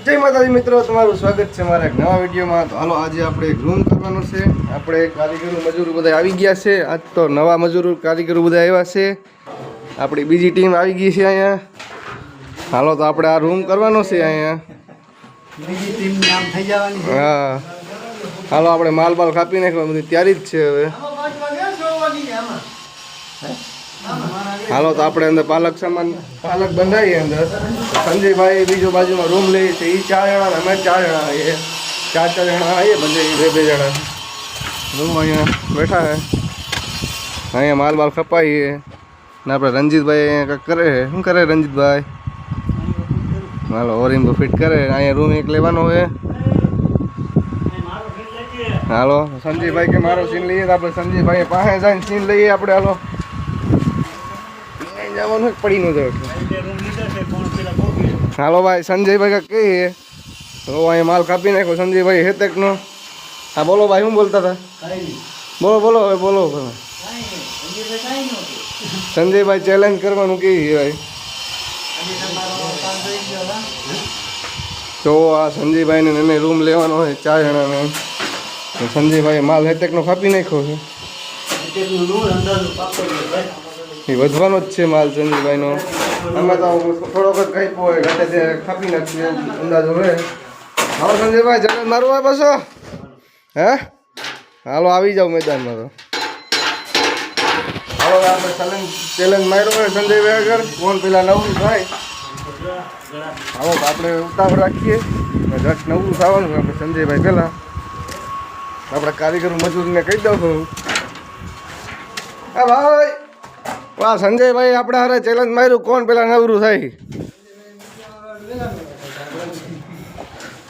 જય માતાજી મિત્રો, તમારું સ્વાગત છે મારા એક નવા વિડીયોમાં। તો હાલો આજે આપણે એક રૂમ કરવાનો છે। આપણે કારીગરો મજૂરો બધા આવી ગયા છે। આજ તો નવા મજૂરો કારીગરો બધા આવ્યા છે। આપણી બીજી ટીમ આવી ગઈ છે અહીંયા। હાલો તો આપણે આ રૂમ કરવાનો છે અહીંયા। બીજી ટીમ નામ થઈ જવાની છે। હા હાલો આપણે માલ બાલ કાપી નાખવા બધી તૈયારી જ છે હવે। હાલો તો આપણે અંદર પાલક બંધાઈએ અંદર। સંજયભાઈ બીજો બાજુમાં રૂમ લઈએ છે, એ 4 જણા અમે 4 જણા આવીએ, 4 જણા આવીએ બંધાઈએ, 2 જણા રૂમ અહીંયા બેઠા હે। અહીંયા માલ બાલ કપાઈએ ને આપણે રંજીતભાઈ અહીંયા કંઈક કરે છે। શું કરે રંજીતભાઈ? હાલો ઓરિંગ ફિટ કરે। અહીંયા રૂમ એક લેવાનો હોય। હાલો સંજયભાઈ કે મારો સીન લઈએ તો આપણે સંજયભાઈ પાસે જઈને સીન લઈએ આપણે। હાલો જવાનું પડી ન જાય। હાલો ભાઈ સંજયભાઈ કા કહીએ તો અહીંયા માલ કાપી નાખો સંજયભાઈ હેતકનો। હા બોલો ભાઈ, શું બોલતા હતા? બોલો બોલો હવે બોલો। સંજયભાઈ ચેલેન્જ કરવાનું કહીએ ભાઈ। તો આ સંજયભાઈને એને રૂમ લેવાનો હોય 4 જણાનો। સંજયભાઈ માલ હેતકનો કાપી નાખ્યો છે। એ વધવાનો જ છે માલ સંજયભાઈનો। અમે તો થોડોક જ કાપ્યો હોય, ઘાટે ત્યાં કાપી નાખીએ અંદાજો રહે। હાલો સંજયભાઈ ચેલેન્જ મારવું હોય પાછો? હે હાલો આવી જાઓ મેદાનમાં। તો હાલો આપણે ચેલેન્જ માર્યો હોય સંજયભાઈ આગળ, કોણ પેલા નવું થાય। હાલો તો આપણે ઉતાવળ રાખીએ, જટ નવું થવાનું આપણે સંજયભાઈ પહેલાં। આપણે કારીગર મજૂરને કહી દઉં છું, હા ભાઈ વાહ સંજયભાઈ આપણે હારે ચેલેન્જ માર્યું, કોણ પેલા નવરું થાય?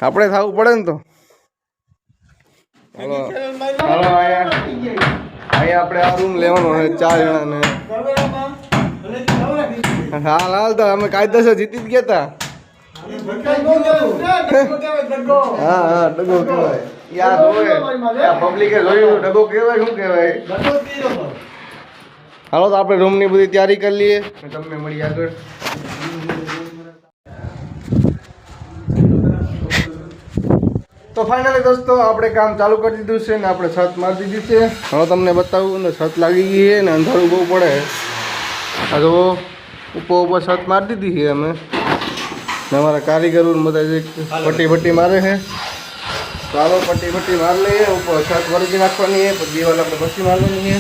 આપણે થવું પડે ને તો। હાલો હાલો અહીંયા આપણે આ રૂમ લેવાનો હોય 4 જણાને। હાલ હાલ તો અમે કાયદેસર જીતી જ ગયા હતા। હા હા ડગો કહેવાય યાર, પબ્લિકે જોયું ડગો કહેવાય, શું કહેવાય? હાલો તો આપણે રૂમની બધી તૈયારી કરી લઈએ, તમને મળી આગળ। તો ફાઇનલી દોસ્તો આપણે કામ ચાલુ કરી દીધું છે ને આપણે છત મારી દીધી છે। હવે તમને બતાવું ને છત લાગી ગઈ છે ને અંધારું બહુ પડે। આ જો ઉપર છત મારી દીધી છે અમે ને અમારા કારીગરો બધા જે પટ્ટી મારે છે। ચાલો પટ્ટી માર લઈએ, ઉપર છત વળગી નાખવાની છે, પછી દિવાલ આપણે પછી મારવાની છે।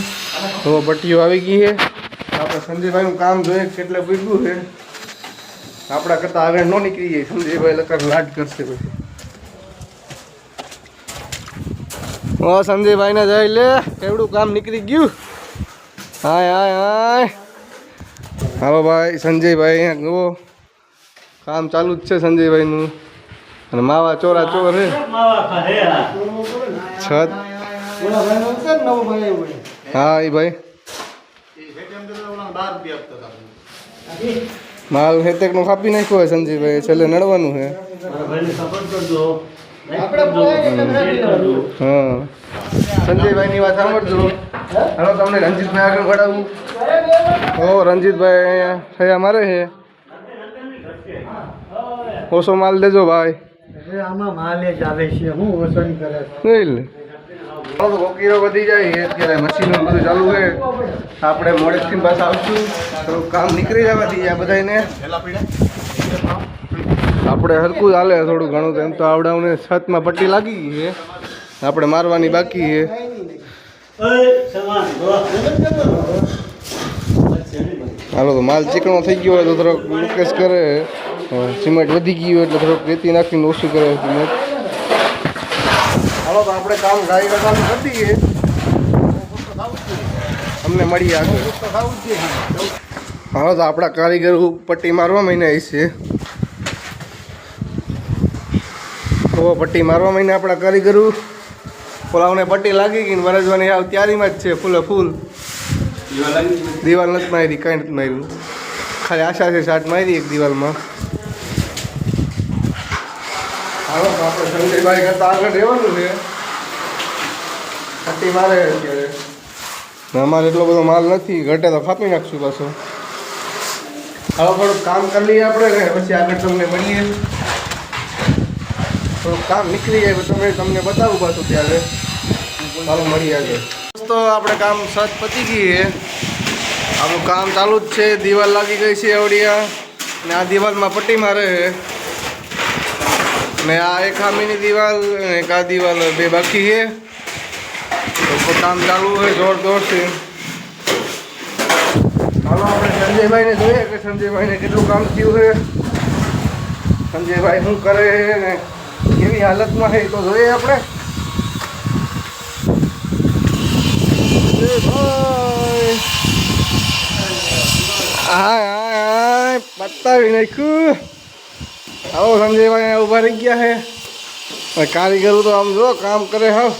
તો પટ્ટીઓ આવી ગઈ છે। આપણે સંજયભાઈનું કામ જોઈએ કેટલે પૂગ્યું છે। આપણા કરતાં આગળ ન નીકળી જાય, સંજયભાઈ લકર લાડ કરશે પછી। ઓ સંજયભાઈને જઈ લે, કેવડું કામ નીકળી ગયું। હાય હાય હાય હાલો ભાઈ સંજયભાઈ અહીંયા જુઓ કામ ચાલુ જ છે સંજયભાઈનું। અને માવા ચોરા ચોર હે છત। હા એ ભાઈ માલ હેતક નો કાપી નાખ્યો હોય સંજયભાઈ, છેલ્લે નડવાનું છે। હા સંજયભાઈ ની વાત સાંભળજો। હાલો તમને રંજીતભાઈ આગળ વડાવું। ઓ રંજીતભાઈ અહીંયા થયા મારે છે, ઓછો માલ દેજો ભાઈ। આમાં માલે જ આવે છે, હું વસન કરે વકીરો વધી જાય અત્યારે મશીનો બધું ચાલુ છે। આપણે મોડેથી પાછા આવશું, થોડું કામ નીકળી જવા દઈએ આ બધાને। આપણે હરકું ચાલે થોડું ઘણું, એમ તો આવડાવને છતમાં પટ્ટી લાગી ગઈ છે, આપણે મારવાની બાકી છે। હાલો તો માલ ચીકણો થઈ ગયો હોય તો થોડોક મુકેશ કરે, સિમેન્ટ વધી ગયું હોય એટલે થોડોક રેતી નાખીને ઓછું કરે સિમેન્ટ। હાલો તો આપણે કામ ગાડી ચાલુ કરી દઈએ, અમને મળીએ આગળ। હાલો તો આપણા કારીગર પટ્ટી મારવા મહિને આવી છે। તો પટ્ટી મારવા મહિને આપણા કારીગરો ઓલાઓને પટ્ટી લાગી ગઈ ને વરજવાની આવ તૈયારીમાં જ છે ફૂલે ફૂલ। દિવાલ નથી મારી, કાંઈ નથી માર્યું, ખાલી આશા છે શાર્ટ મારી એક દિવાલમાં। હાલો તો આપણે સંજયભાઈ કરતાં આગળ રહેવાનું છે, પટ્ટી મારે અત્યારે। અમારે એટલો બધો માલ નથી, ઘટે તો કાપી નાખશું પાછો। હાલો થોડુંક કામ કરી લઈએ આપણે ને પછી આગળ તમને મળીએ। થોડુંક કામ નીકળી જાય તો તમને બતાવું પાછું ત્યારે ચાલો મળીએ આગળ. તો આપણે કામ સત પતી ગઈ છે. આપણું કામ ચાલુ જ છે. દિવાલ લાગી ગઈ છે આવડિયા ને આ દિવાલમાં પટ્ટી મારે છે ને આ એક ખામીની દિવાલ અને એક આ દિવાલ બે બાકી છે. તો કામ ચાલુ છે જોરથી. ચાલો આપણે સંજયભાઈને જોઈએ કે સંજયભાઈને કેટલું કામ થયું છે, સંજયભાઈ શું કરે છે ને કેવી હાલતમાં છે તો જોઈએ આપણે. હા પતાવી નાખ્યું. આવો સંજયભાઈ ઊભા રહી ગયા છે. કારીગરો તો આમ જો કામ કરે હા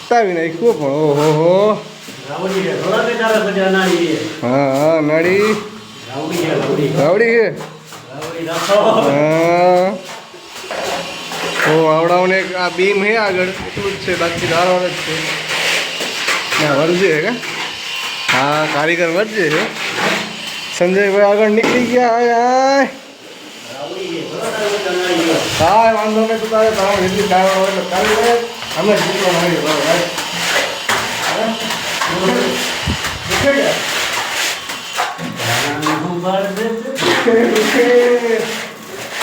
પતાવી નાખ્યું પણ ઓહો. હા નડી રાવડી છે. હા ઓ આવડાઓને આ બીમ હે આગળ એટલું જ છે, બાકી ધારવાળ જ છે. ના વરજે કે હા કારીગર વરજે છે. સંજયભાઈ આગળ નીકળી ગયા. હા વાંધો નહીં તું તારે તારો જેટલી ધારવાળ હોય એટલે કારીગર અમે જીતવા મળી ભાઈ.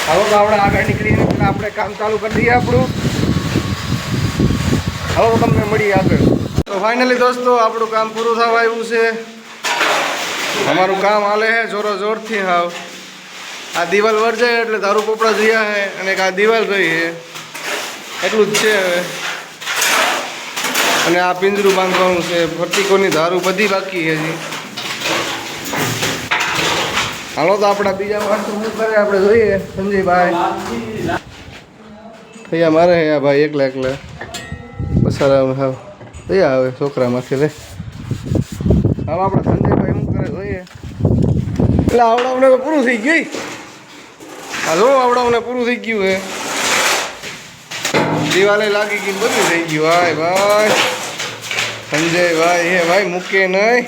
હવે તો આપણે આગળ નીકળીને આપણે કામ ચાલુ કરી દઈએ આપણું. હવે તમને મળીએ આગળ. તો ફાઇનલી દોસ્તો આપણું કામ પૂરું થવા આવ્યું છે. અમારું કામ હાલે છે જોરો જોરથી. હાવ આ દિવાલ વરજાય એટલે દારૂ પોપડા જોયા છે અને આ દિવાલ રહી છે એટલું જ છે હવે. અને આ પિંજરું બાંધવાનું છે. ફટીકોની દારૂ બધી બાકી છે હજી. હાલો તો આપણા બીજા માણસો શું કરે આપણે જોઈએ. સંજયભાઈ ભૈયા મારે આ ભાઈ એકલા પસારા હાવ ભૈયા આવે છોકરામાંથી લે. હાલો આપણે સંજયભાઈ શું કરે જોઈએ. એટલે આવડાવને તો પૂરું થઈ ગયું. હા જો આવડાવને પૂરું થઈ ગયું હે. દિવાલે લાગી ગઈ બધું થઈ ગયું. હાય ભાઈ સંજયભાઈ હે ભાઈ મૂકે નહીં.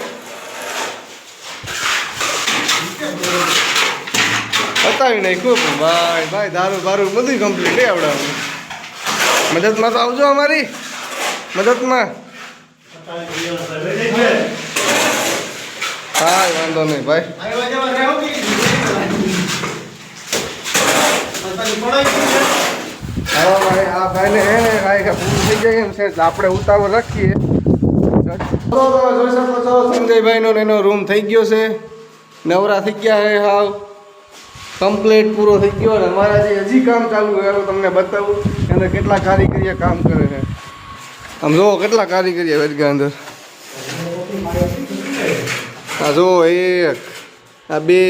બતાવી નાખ્યું ભાઈ ભાઈ દારૂ બારૂ બધું કમ્પ્લીટ હે આવડાવનું. મદદમાં તો આવજો અમારી મદદમાં. હા વાંધો નહીં ભાઈ. હા ભાઈ આ ભાઈને હે ને કાંઈ પૂરું થઈ જાય એમ છે આપણે ઉતાવળ રાખીએ. જોઈ શકો છો સંજયભાઈનો એનો રૂમ થઈ ગયો છે. નવરા થઈ ગયા હે હાવ કમ્પ્લીટ પૂરો થઈ ગયો. ને અમારા જે હજી કામ ચાલુ છે તમને બતાવું એને કેટલા કારીગરીએ કામ કરે છે. આમ જુઓ કેટલા કારીગરીએ વેદગા અંદર. આ જુઓ એક આ બે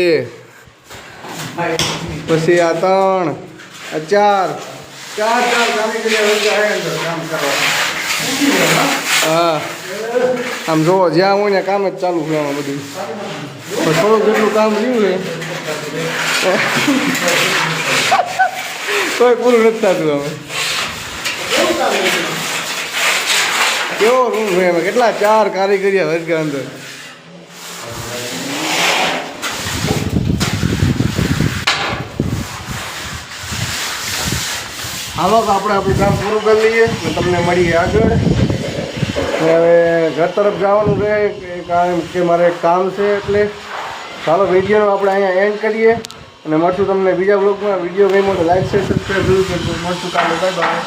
પછી આ ત્રણ આ ચાર કારીગરીએ વેદગા અંદર કામ કરવા. હા આમ જુઓ જ્યાં હોય ને કામ જ ચાલુ છે આમાં બધું. પણ થોડુંક જેટલું કામ રહ્યું ને કોઈ પૂરું નથી થતું. હવે કેવો રૂમ છે એમાં કેટલા ચાર કારીગરી વર્ગા અંદર. હાલો તો આપણે આપણું કામ પૂરું કરી લઈએ ને તમને મળીએ આગળ. હવે ઘર તરફ જવાનું છે કારણ કે મારે એક કામ છે એટલે ચાલો વિડીયોનો આપણે અહીંયા એન્ડ કરીએ અને મળશું તમને બીજા બ્લોગમાં. વિડીયો ગમ્યો તો લાઈક શેર સબસ્ક્રાઈબ જરૂર કરજો. મળશું કાલે. Bye bye.